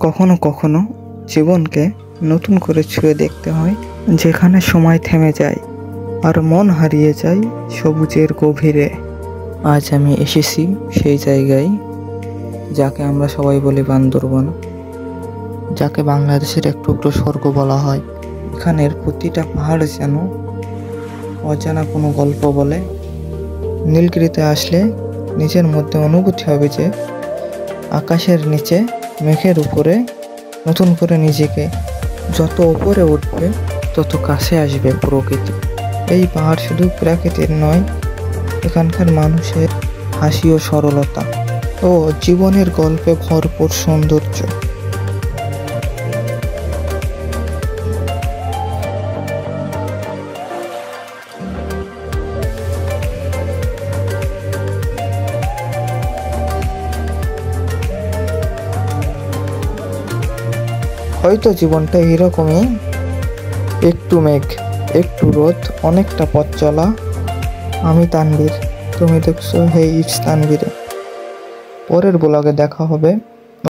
কখনো কখনো জীবনকে নতুন করে ছুঁয়ে দেখতে হয়, যেখানে সময় থেমে যায় আর মন হারিয়ে যায় সবুজের গভীরে। আজ আমি এসেছি সেই জায়গায় যাকে আমরা সবাই বলি বান্দরবন, যাকে বাংলাদেশের এক টুকরো স্বর্গ বলা হয়। এখানের প্রতিটা পাহাড় যেন অজানা কোনো গল্প বলে। নীলগিরিতে আসলে নিজের মধ্যে অনুভূতি হবে যে আকাশের নিচে মেঘের উপরে নতুন করে নিজেকে যত উপরে উঠবে তত কাছে আসবে প্রকৃতি। এই পাহাড় শুধু প্রাকৃতিক নয়, এখানকার মানুষের হাসি ও সরলতা ও জীবনের গল্পে ভরপুর সৌন্দর্য। হয়তো জীবনটা এরকমই, একটু মেঘ, একটু রোদ, অনেকটা পথ চলা। আমি তানভীর, তুমি দেখছো হেই ইটস তানভীরে। পরের ব্লগে দেখা হবে।